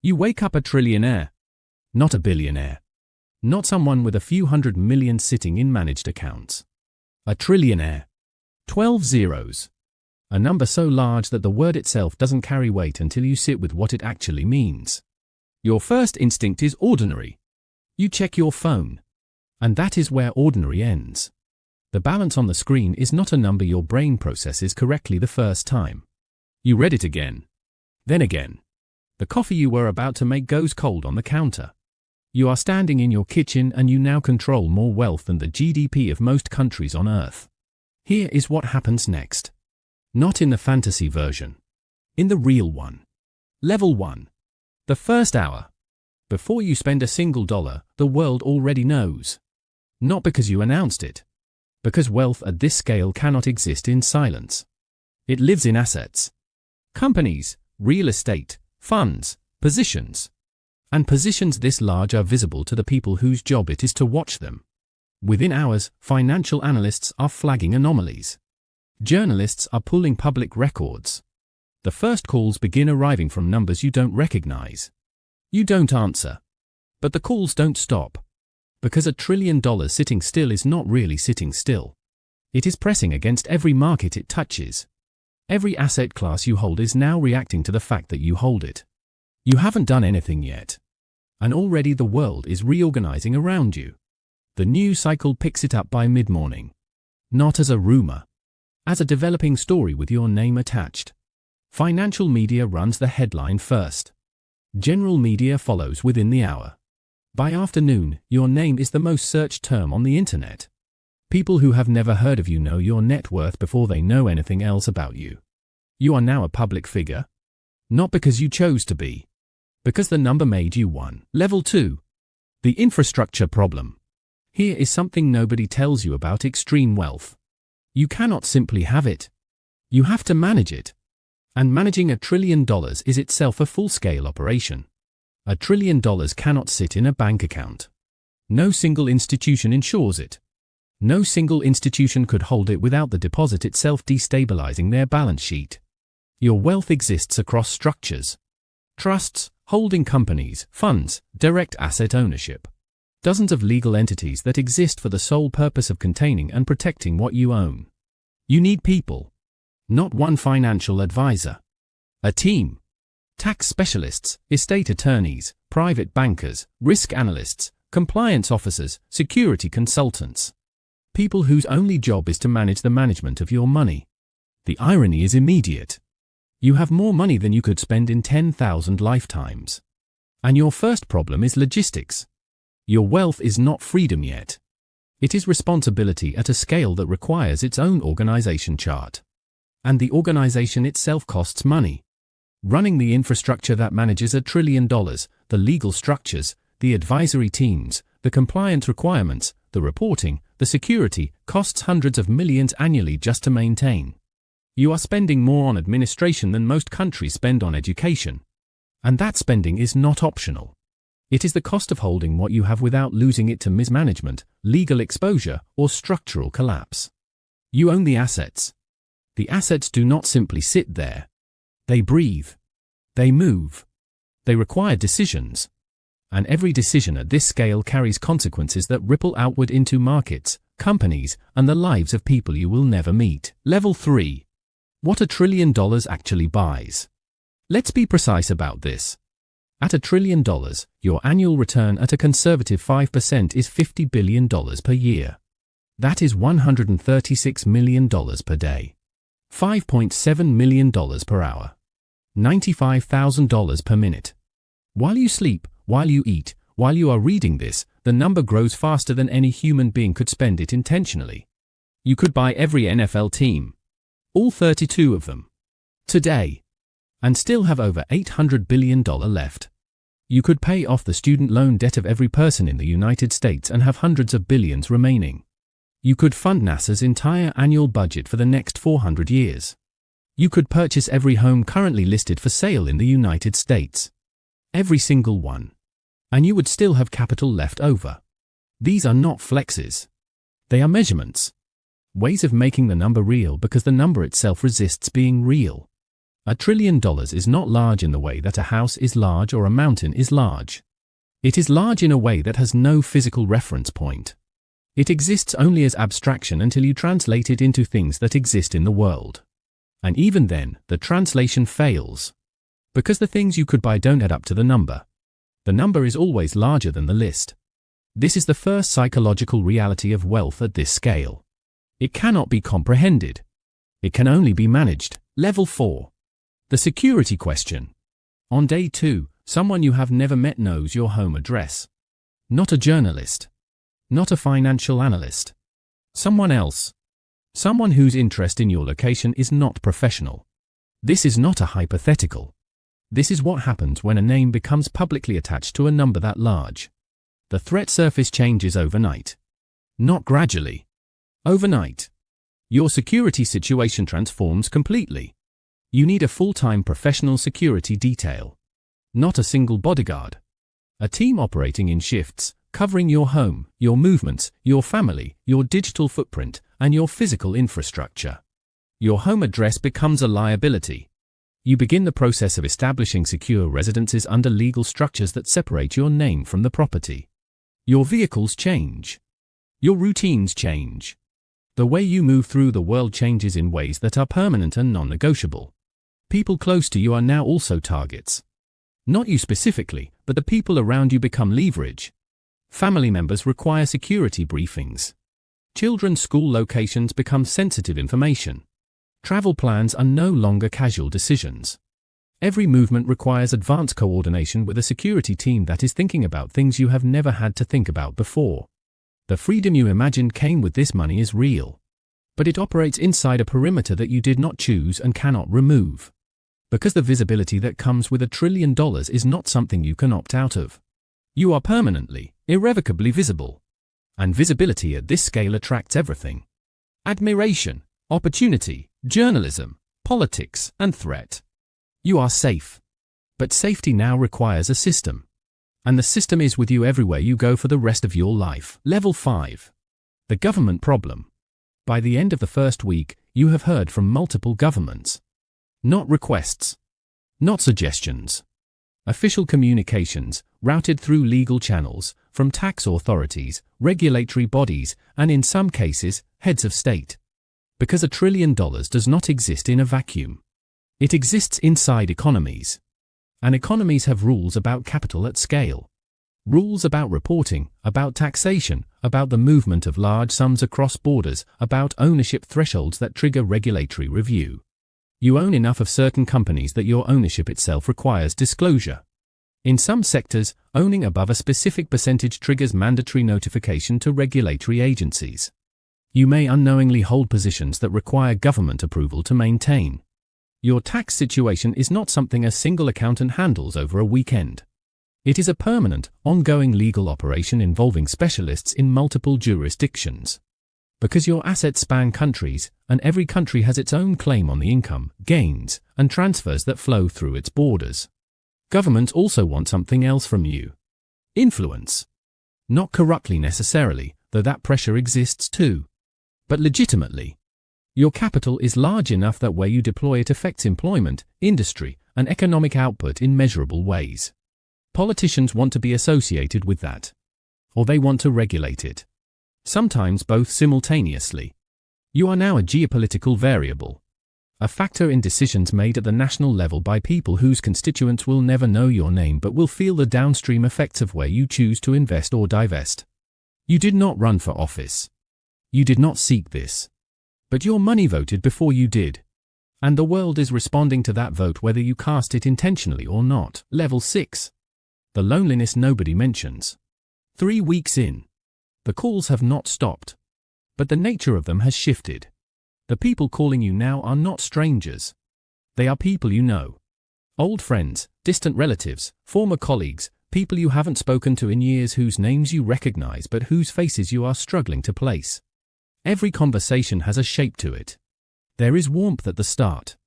You wake up a trillionaire, not a billionaire. Not someone with a few hundred million sitting in managed accounts. A trillionaire. 12 zeros. A number so large that the word itself doesn't carry weight until you sit with what it actually means. Your first instinct is ordinary. You check your phone. And that is where ordinary ends. The balance on the screen is not a number your brain processes correctly the first time. You read it again. Then again. The coffee you were about to make goes cold on the counter. You are standing in your kitchen and you now control more wealth than the GDP of most countries on Earth. Here is what happens next. Not in the fantasy version. In the real one. Level 1. The first hour. Before you spend a single dollar, the world already knows. Not because you announced it. Because wealth at this scale cannot exist in silence. It lives in assets. Companies, real estate, funds, positions. And positions this large are visible to the people whose job it is to watch them. Within hours, financial analysts are flagging anomalies. Journalists are pulling public records. The first calls begin arriving from numbers you don't recognize. You don't answer. But the calls don't stop. Because $1 trillion sitting still is not really sitting still. It is pressing against every market it touches. Every asset class you hold is now reacting to the fact that you hold it. You haven't done anything yet. And already the world is reorganizing around you. The news cycle picks it up by mid-morning. Not as a rumor. As a developing story with your name attached. Financial media runs the headline first. General media follows within the hour. By afternoon, your name is the most searched term on the internet. People who have never heard of you know your net worth before they know anything else about you. You are now a public figure. Not because you chose to be. Because the number made you one. Level 2. The infrastructure problem. Here is something nobody tells you about extreme wealth. You cannot simply have it. You have to manage it. And managing $1 trillion is itself a full-scale operation. $1 trillion cannot sit in a bank account. No single institution insures it. No single institution could hold it without the deposit itself destabilizing their balance sheet. Your wealth exists across structures. Trusts, holding companies, funds, direct asset ownership. Dozens of legal entities that exist for the sole purpose of containing and protecting what you own. You need people. Not one financial advisor. A team. Tax specialists, estate attorneys, private bankers, risk analysts, compliance officers, security consultants. People whose only job is to manage the management of your money. The irony is immediate. You have more money than you could spend in 10,000 lifetimes. And your first problem is logistics. Your wealth is not freedom yet. It is responsibility at a scale that requires its own organization chart. And the organization itself costs money. Running the infrastructure that manages $1 trillion, the legal structures, the advisory teams, the compliance requirements, the reporting, the security, costs hundreds of millions annually just to maintain. You are spending more on administration than most countries spend on education. And that spending is not optional. It is the cost of holding what you have without losing it to mismanagement, legal exposure, or structural collapse. You own the assets. The assets do not simply sit there. They breathe. They move. They require decisions. And every decision at this scale carries consequences that ripple outward into markets, companies, and the lives of people you will never meet. Level 3. What $1 trillion actually buys. Let's be precise about this. At $1 trillion, your annual return at a conservative 5% is $50 billion per year. That is $136 million per day. $5.7 million per hour. $95,000 per minute. While you sleep, while you eat, while you are reading this, the number grows faster than any human being could spend it intentionally. You could buy every NFL team. All 32 of them. Today. And still have over $800 billion left. You could pay off the student loan debt of every person in the United States and have hundreds of billions remaining. You could fund NASA's entire annual budget for the next 400 years. You could purchase every home currently listed for sale in the United States. Every single one. And you would still have capital left over. These are not flexes. They are measurements. Ways of making the number real because the number itself resists being real. $1 trillion is not large in the way that a house is large or a mountain is large. It is large in a way that has no physical reference point. It exists only as abstraction until you translate it into things that exist in the world. And even then, the translation fails. Because the things you could buy don't add up to the number. The number is always larger than the list. This is the first psychological reality of wealth at this scale. It cannot be comprehended. It can only be managed. Level 4. The security question. On day 2, someone you have never met knows your home address. Not a journalist. Not a financial analyst. Someone else. Someone whose interest in your location is not professional. This is not a hypothetical. This is what happens when a name becomes publicly attached to a number that large. The threat surface changes overnight. Not gradually. Overnight. Your security situation transforms completely. You need a full-time professional security detail. Not a single bodyguard. A team operating in shifts, covering your home, your movements, your family, your digital footprint, and your physical infrastructure. Your home address becomes a liability. You begin the process of establishing secure residences under legal structures that separate your name from the property. Your vehicles change. Your routines change. The way you move through the world changes in ways that are permanent and non-negotiable. People close to you are now also targets. Not you specifically, but the people around you become leverage. Family members require security briefings. Children's school locations become sensitive information. Travel plans are no longer casual decisions. Every movement requires advanced coordination with a security team that is thinking about things you have never had to think about before. The freedom you imagined came with this money is real. But it operates inside a perimeter that you did not choose and cannot remove. Because the visibility that comes with $1 trillion is not something you can opt out of. You are permanently, irrevocably visible. And visibility at this scale attracts everything. Admiration, opportunity, journalism, politics, and threat. You are safe. But safety now requires a system. And the system is with you everywhere you go for the rest of your life. Level 5. The government problem. By the end of the first week, you have heard from multiple governments. Not requests. Not suggestions. Official communications, routed through legal channels, from tax authorities, regulatory bodies, and in some cases, heads of state. Because $1 trillion does not exist in a vacuum. It exists inside economies. And economies have rules about capital at scale. Rules about reporting, about taxation, about the movement of large sums across borders, about ownership thresholds that trigger regulatory review. You own enough of certain companies that your ownership itself requires disclosure. In some sectors, owning above a specific percentage triggers mandatory notification to regulatory agencies. You may unknowingly hold positions that require government approval to maintain. Your tax situation is not something a single accountant handles over a weekend. It is a permanent, ongoing legal operation involving specialists in multiple jurisdictions. Because your assets span countries, and every country has its own claim on the income, gains, and transfers that flow through its borders. Governments also want something else from you. Influence. Not corruptly necessarily, though that pressure exists too. But legitimately. Your capital is large enough that where you deploy it affects employment, industry, and economic output in measurable ways. Politicians want to be associated with that. Or they want to regulate it. Sometimes both simultaneously. You are now a geopolitical variable. A factor in decisions made at the national level by people whose constituents will never know your name but will feel the downstream effects of where you choose to invest or divest. You did not run for office. You did not seek this. But your money voted before you did. And the world is responding to that vote whether you cast it intentionally or not. Level 6. The loneliness nobody mentions. 3 weeks in. The calls have not stopped. But the nature of them has shifted. The people calling you now are not strangers. They are people you know. Old friends, distant relatives, former colleagues, people you haven't spoken to in years whose names you recognize but whose faces you are struggling to place. Every conversation has a shape to it. There is warmth at the start.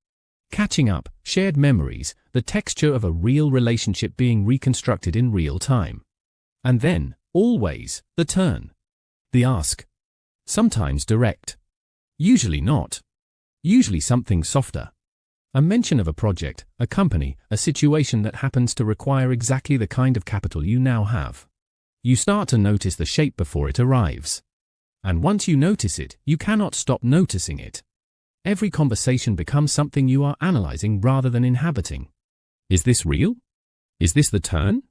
Catching up, shared memories, the texture of a real relationship being reconstructed in real time. And then, always, the turn. The ask. Sometimes direct. Usually not. Usually something softer. A mention of a project, a company, a situation that happens to require exactly the kind of capital you now have. You start to notice the shape before it arrives. And once you notice it, you cannot stop noticing it. Every conversation becomes something you are analyzing rather than inhabiting. Is this real? Is this the turn?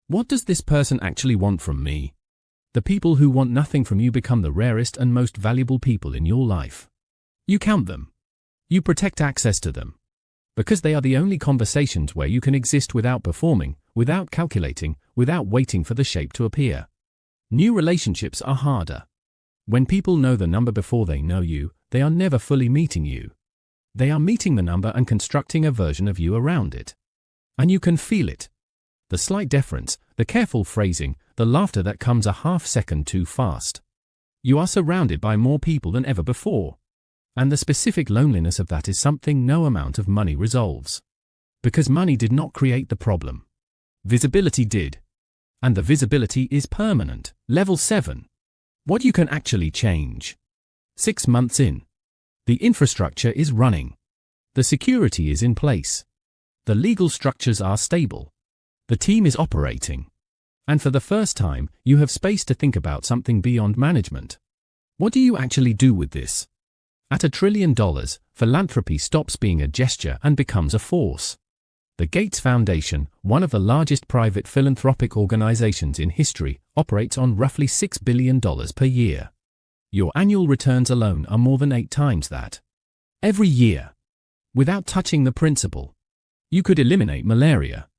What does this person actually want from me? The people who want nothing from you become the rarest and most valuable people in your life. You count them. You protect access to them. Because they are the only conversations where you can exist without performing, without calculating, without waiting for the shape to appear. New relationships are harder. When people know the number before they know you, they are never fully meeting you. They are meeting the number and constructing a version of you around it. And you can feel it. The slight deference, the careful phrasing, the laughter that comes a half-second too fast. You are surrounded by more people than ever before. And the specific loneliness of that is something no amount of money resolves. Because money did not create the problem. Visibility did. And the visibility is permanent. Level 7. What you can actually change. 6 months in. The infrastructure is running. The security is in place. The legal structures are stable. The team is operating. And for the first time, you have space to think about something beyond management. What do you actually do with this? At $1 trillion, philanthropy stops being a gesture and becomes a force. The Gates Foundation, one of the largest private philanthropic organizations in history, operates on roughly $6 billion per year. Your annual returns alone are more than 8 times that. Every year. Without touching the principle. You could eliminate malaria.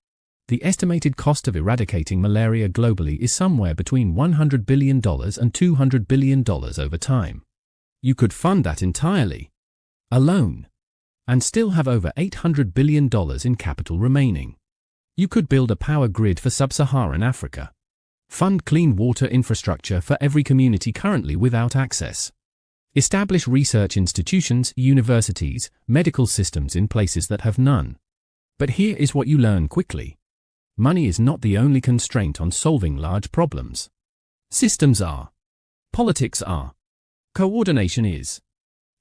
The estimated cost of eradicating malaria globally is somewhere between $100 billion and $200 billion over time. You could fund that entirely. Alone. And still have over $800 billion in capital remaining. You could build a power grid for sub-Saharan Africa. Fund clean water infrastructure for every community currently without access. Establish research institutions, universities, medical systems in places that have none. But here is what you learn quickly. Money is not the only constraint on solving large problems. Systems are. Politics are. Coordination is.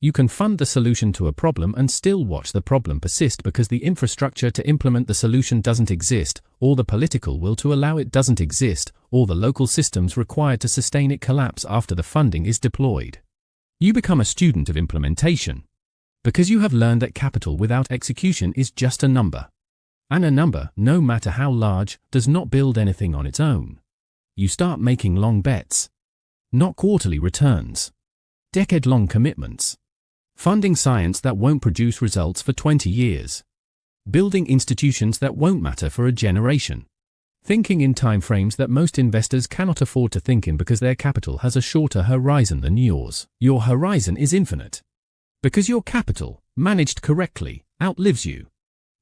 You can fund the solution to a problem and still watch the problem persist because the infrastructure to implement the solution doesn't exist, or the political will to allow it doesn't exist, or the local systems required to sustain it collapse after the funding is deployed. You become a student of implementation. Because you have learned that capital without execution is just a number. And a number, no matter how large, does not build anything on its own. You start making long bets. Not quarterly returns. Decade-long commitments. Funding science that won't produce results for 20 years. Building institutions that won't matter for a generation. Thinking in timeframes that most investors cannot afford to think in because their capital has a shorter horizon than yours. Your horizon is infinite. Because your capital, managed correctly, outlives you.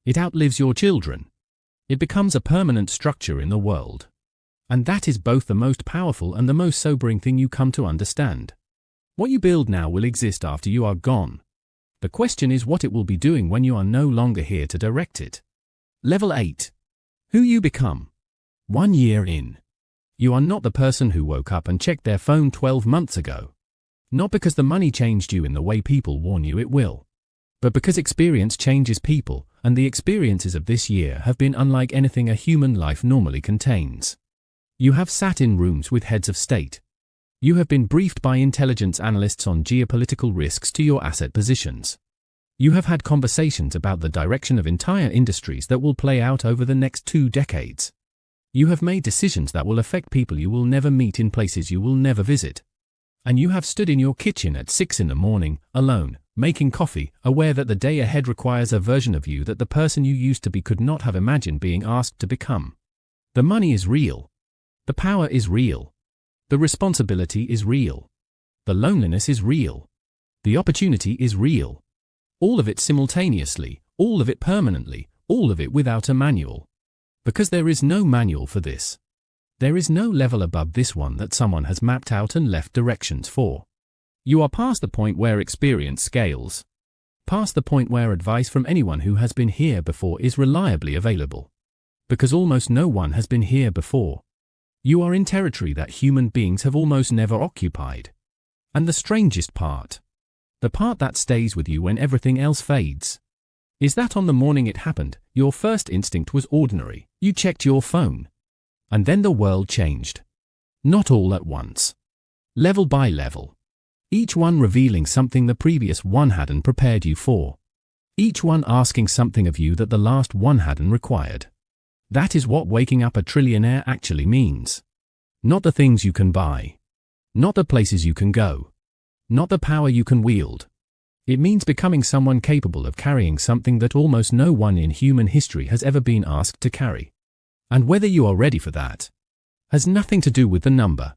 It outlives your children. It becomes a permanent structure in the world. And that is both the most powerful and the most sobering thing you come to understand. What you build now will exist after you are gone. The question is what it will be doing when you are no longer here to direct it. Level 8. Who you become. 1 year in. You are not the person who woke up and checked their phone 12 months ago. Not because the money changed you in the way people warn you it will. But because experience changes people, and the experiences of this year have been unlike anything a human life normally contains. You have sat in rooms with heads of state. You have been briefed by intelligence analysts on geopolitical risks to your asset positions. You have had conversations about the direction of entire industries that will play out over the next 2 decades. You have made decisions that will affect people you will never meet in places you will never visit. And you have stood in your kitchen at 6 in the morning, alone, making coffee, aware that the day ahead requires a version of you that the person you used to be could not have imagined being asked to become. The money is real. The power is real. The responsibility is real. The loneliness is real. The opportunity is real. All of it simultaneously, all of it permanently, all of it without a manual. Because there is no manual for this. There is no level above this one that someone has mapped out and left directions for. You are past the point where experience scales. Past the point where advice from anyone who has been here before is reliably available. Because almost no one has been here before. You are in territory that human beings have almost never occupied. And the strangest part. The part that stays with you when everything else fades. Is that on the morning it happened, your first instinct was ordinary, you checked your phone, and then the world changed? Not all at once. Level by level. Each one revealing something the previous one hadn't prepared you for. Each one asking something of you that the last one hadn't required. That is what waking up a trillionaire actually means. Not the things you can buy. Not the places you can go. Not the power you can wield. It means becoming someone capable of carrying something that almost no one in human history has ever been asked to carry. And whether you are ready for that has nothing to do with the number.